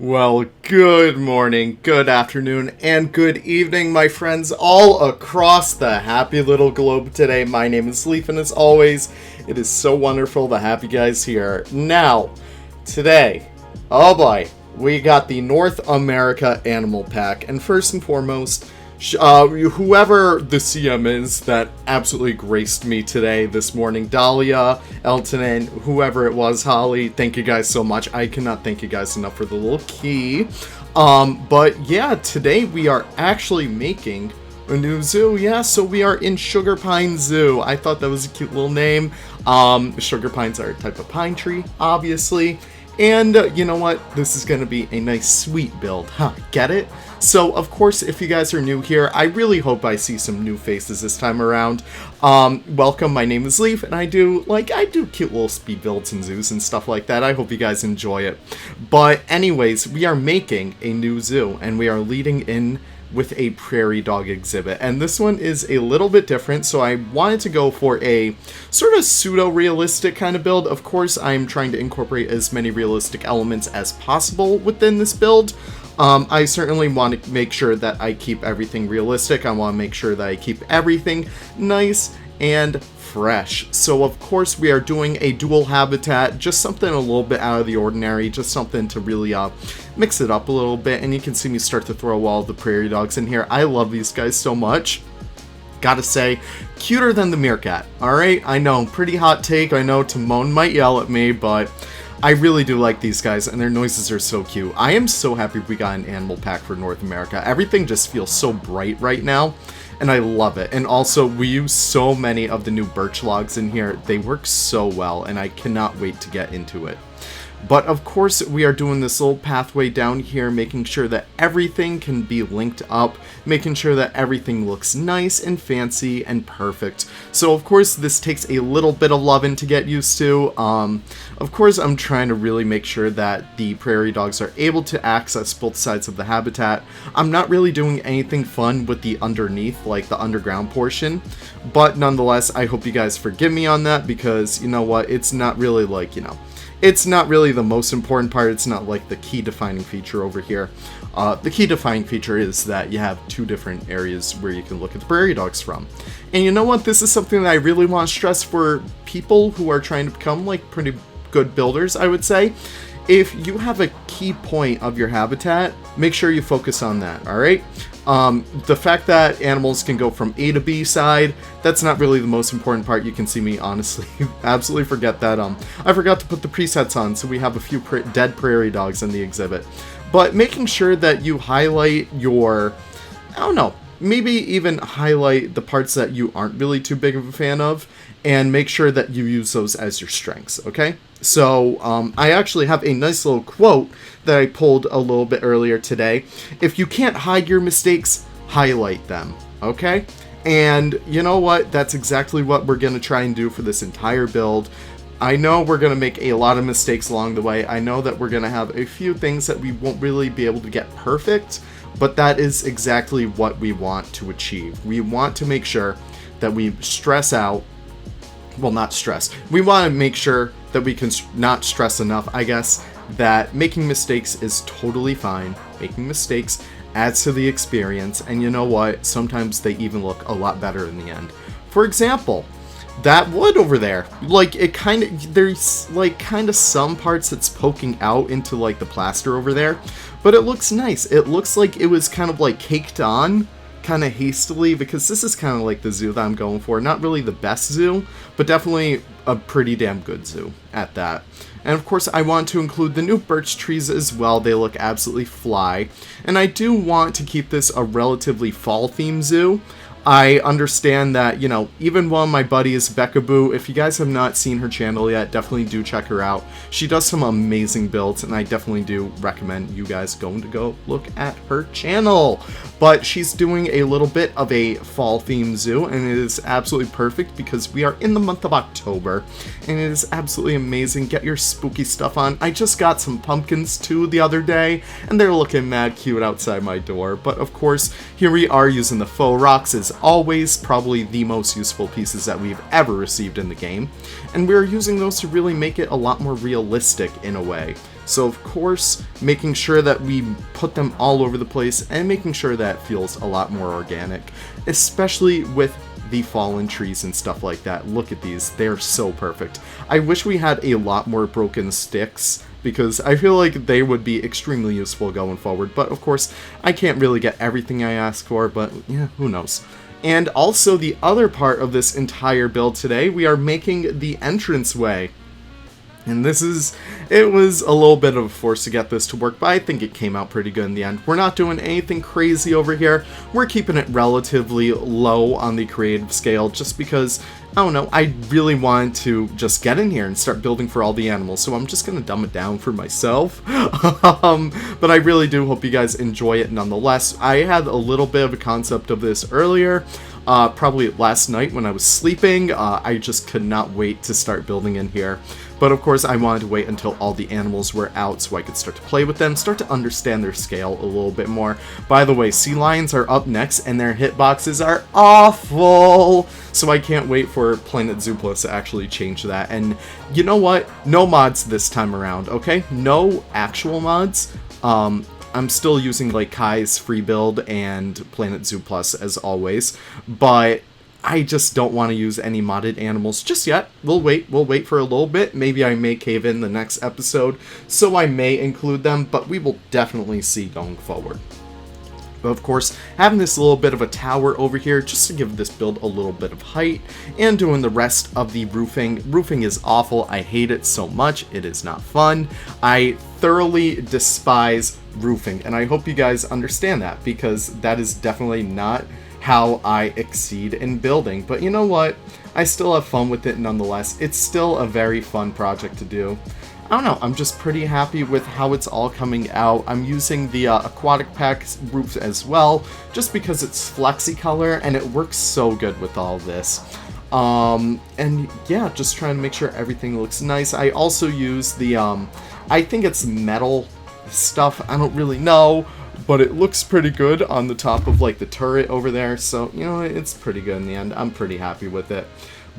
Well, good morning, good afternoon, and good evening, my friends, all across the happy little globe today. My name is Leaf, and as always, it is so wonderful to have you guys here. Now, today, oh boy, we got the North America Animal Pack, and first and foremost, whoever the CM is that absolutely graced me today, this morning, Dahlia, Elton, and whoever it was, Holly, thank you guys so much. I cannot thank you guys enough for the little key. But yeah, today we are actually making a new zoo. Yeah, so we are in Sugarpine Zoo. I thought that was a cute little name. Sugarpines are a type of pine tree, obviously. And you know what? This is going to be a nice sweet build, huh? Get it? So, of course, if you guys are new here, I really hope I see some new faces this time around. Welcome, my name is Leaf, and I do cute little speed builds and zoos and stuff like that. I hope you guys enjoy it. But anyways, we are making a new zoo, and we are leading in with a prairie dog exhibit, and this one is a little bit different, so I wanted to go for a sort of pseudo-realistic kind of build. Of course, I'm trying to incorporate as many realistic elements as possible within this build. I certainly want to make sure that I keep everything realistic. I want to make sure that I keep everything nice and fresh. So of course we are doing a dual habitat, just something a little bit out of the ordinary, just something to really mix it up a little bit. And you can see me start to throw all the prairie dogs in here. I love these guys so much. Gotta say, cuter than the meerkat. Alright, I know, pretty hot take. I know Timon might yell at me, but I really do like these guys, and their noises are so cute. I am so happy we got an animal pack for North America. Everything just feels so bright right now, and I love it. And also, we use so many of the new birch logs in here. They work so well, and I cannot wait to get into it. But of course, we are doing this little pathway down here, making sure that everything can be linked up, making sure that everything looks nice and fancy and perfect. So of course, this takes a little bit of loving to get used to. Of course, I'm trying to really make sure that the prairie dogs are able to access both sides of the habitat. I'm not really doing anything fun with the underneath, like the underground portion. But nonetheless, I hope you guys forgive me on that, because you know what, it's not really like, it's not really the most important part. It's not like the key defining feature over here. The key defining feature is that you have two different areas where you can look at the prairie dogs from. And you know what? This is something that I really want to stress for people who are trying to become like pretty good builders, I would say. If you have a key point of your habitat, make sure you focus on that, alright? The fact that animals can go from A to B side, that's not really the most important part. You can see me honestly absolutely forget that. I forgot to put the presets on, so we have a few dead prairie dogs in the exhibit. But making sure that you highlight your, I don't know, maybe even highlight the parts that you aren't really too big of a fan of, and make sure that you use those as your strengths, okay? So, I actually have a nice little quote that I pulled a little bit earlier today. If you can't hide your mistakes, highlight them, okay? And you know what? That's exactly what we're going to try and do for this entire build. I know we're going to make a lot of mistakes along the way. I know that we're going to have a few things that we won't really be able to get perfect, but that is exactly what we want to achieve. We want to make sure that we stress out, well, not stress. We want to make sure that we can not stress enough, I guess, that making mistakes is totally fine. Making mistakes adds to the experience, and you know what? Sometimes they even look a lot better in the end. For example, that wood over there, like it kind of, there's like kind of some parts that's poking out into like the plaster over there, but it looks nice. It looks like it was kind of like caked on kind of hastily, because this is kind of like the zoo that I'm going for. Not really the best zoo, but definitely a pretty damn good zoo at that. And of course, I want to include the new birch trees as well. They look absolutely fly. And I do want to keep this a relatively fall-themed zoo. I understand that, even one of my buddies, Becca Boo, if you guys have not seen her channel yet, definitely do check her out. She does some amazing builds, and I definitely do recommend you guys going to go look at her channel. But she's doing a little bit of a fall-themed zoo, and it is absolutely perfect because we are in the month of October, and it is absolutely amazing. Get your spooky stuff on. I just got some pumpkins, too, the other day, and they're looking mad cute outside my door. But, of course, here we are using the faux rocks as always, probably the most useful pieces that we've ever received in the game, and we're using those to really make it a lot more realistic in a way. So of course, making sure that we put them all over the place and making sure that feels a lot more organic, especially with the fallen trees and stuff like that. Look at these, they're so perfect. I wish we had a lot more broken sticks, because I feel like they would be extremely useful going forward, but of course, I can't really get everything I ask for, but yeah, who knows. And also the other part of this entire build today, we are making the entranceway. And it was a little bit of a force to get this to work, but I think it came out pretty good in the end. We're not doing anything crazy over here. We're keeping it relatively low on the creative scale, just because, I don't know, I really wanted to just get in here and start building for all the animals, so I'm just going to dumb it down for myself. But I really do hope you guys enjoy it nonetheless. I had a little bit of a concept of this earlier, probably last night when I was sleeping. I just could not wait to start building in here. But of course, I wanted to wait until all the animals were out so I could start to play with them, start to understand their scale a little bit more. By the way, sea lions are up next, and their hitboxes are awful! So I can't wait for Planet Zoo Plus to actually change that. And you know what? No mods this time around, okay? No actual mods. I'm still using like Kai's free build and Planet Zoo Plus as always, but I just don't want to use any modded animals just yet. We'll wait for a little bit. Maybe I may cave in the next episode, so I may include them, but we will definitely see going forward. But of course, having this little bit of a tower over here just to give this build a little bit of height, and doing the rest of the roofing. Roofing is awful. I hate it so much. It is not fun. I thoroughly despise roofing, and I hope you guys understand that, because that is definitely not how I exceed in building. But you know what? I still have fun with it nonetheless. It's still a very fun project to do. I don't know, I'm just pretty happy with how it's all coming out. I'm using the aquatic pack roofs as well, just because it's flexi color and it works so good with all this. And yeah, just trying to make sure everything looks nice. I also use the, I think it's metal stuff, I don't really know, but it looks pretty good on the top of like the turret over there, so you know, it's pretty good in the end. I'm pretty happy with it.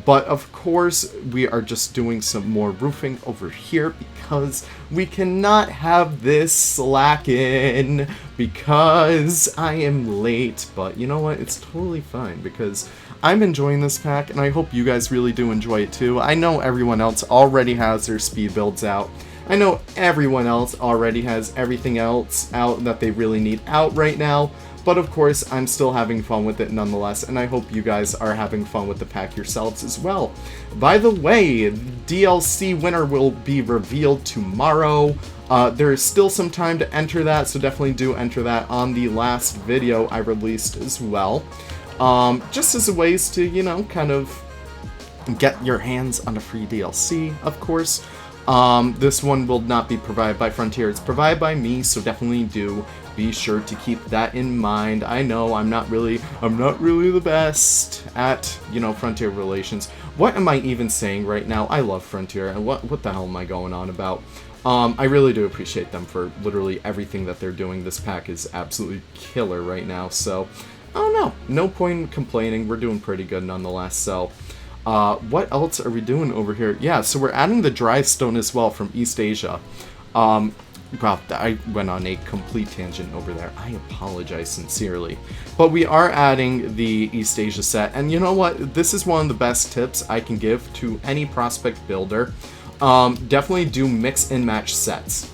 But of course, we are just doing some more roofing over here because we cannot have this slacken because I am late. But you know what? It's totally fine because I'm enjoying this pack and I hope you guys really do enjoy it too. I know everyone else already has their speed builds out. I know everyone else already has everything else out that they really need out right now. But of course, I'm still having fun with it nonetheless, and I hope you guys are having fun with the pack yourselves as well. By the way, DLC winner will be revealed tomorrow. There is still some time to enter that, so definitely do enter that on the last video I released as well. Just as a ways to, you know, kind of get your hands on a free DLC, of course. This one will not be provided by Frontier, it's provided by me, so definitely do be sure to keep that in mind. I know I'm not really the best at, you know, Frontier relations. What am I even saying right now? I love Frontier, and what the hell am I going on about? I really do appreciate them for literally everything that they're doing. This pack is absolutely killer right now, so I don't know. No point in complaining. We're doing pretty good nonetheless, so what else are we doing over here? Yeah, so we're adding the dry stone as well from East Asia. Wow, I went on a complete tangent over there. I apologize sincerely. But we are adding the East Asia set, and you know what? This is one of the best tips I can give to any prospect builder. Definitely do mix and match sets.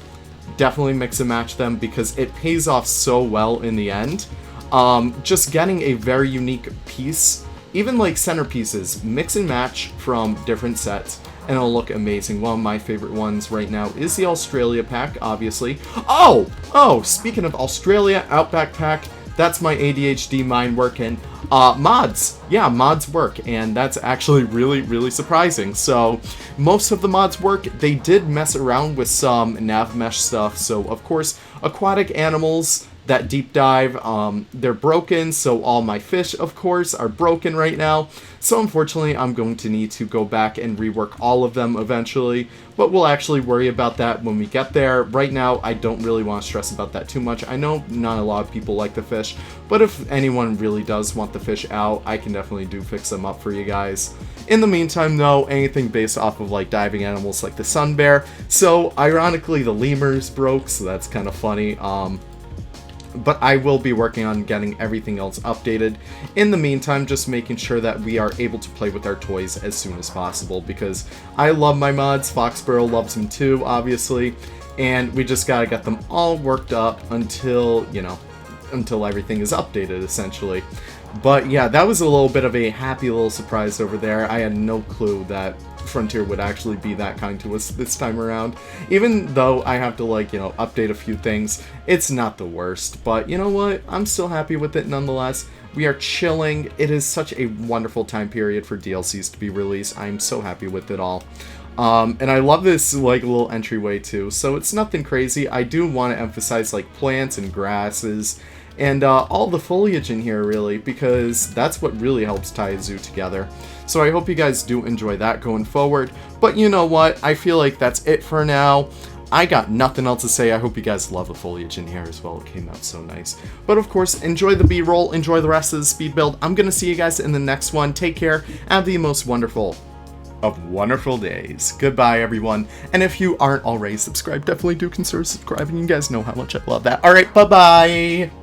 Definitely mix and match them because it pays off so well in the end. Just getting a very unique piece, even like centerpieces, mix and match from different sets, and it'll look amazing. One of my favorite ones right now is the Australia pack, obviously. Oh, speaking of Australia Outback pack, that's my ADHD mind working. Mods. Yeah, mods work, and that's actually really, really surprising. So, most of the mods work. They did mess around with some nav mesh stuff, so of course, aquatic animals, that deep dive. They're broken, so all my fish, of course, are broken right now. So unfortunately, I'm going to need to go back and rework all of them eventually, but we'll actually worry about that when we get there. Right now, I don't really want to stress about that too much. I know not a lot of people like the fish, but if anyone really does want the fish out, I can definitely fix them up for you guys. In the meantime, though, anything based off of like diving animals like the sun bear. So ironically, the lemurs broke, so that's kind of funny. But I will be working on getting everything else updated. In the meantime, just making sure that we are able to play with our toys as soon as possible, because I love my mods, Foxborough loves them too, obviously, and we just gotta get them all worked up until, you know, until everything is updated, essentially. But yeah, that was a little bit of a happy little surprise over there. I had no clue that Frontier would actually be that kind to us this time around. Even though I have to, like, you know, update a few things, it's not the worst. But you know what? I'm still happy with it nonetheless. We are chilling. It is such a wonderful time period for DLCs to be released. I'm so happy with it all. And I love this, like, little entryway too. So it's nothing crazy. I do want to emphasize, like, plants and grasses and all the foliage in here, really, because that's what really helps tie a zoo together. So I hope you guys do enjoy that going forward. But you know what? I feel like that's it for now. I got nothing else to say. I hope you guys love the foliage in here as well. It came out so nice. But of course, enjoy the B-roll. Enjoy the rest of the speed build. I'm going to see you guys in the next one. Take care. Have the most wonderful of wonderful days. Goodbye, everyone. And if you aren't already subscribed, definitely do consider subscribing. You guys know how much I love that. All right, bye-bye.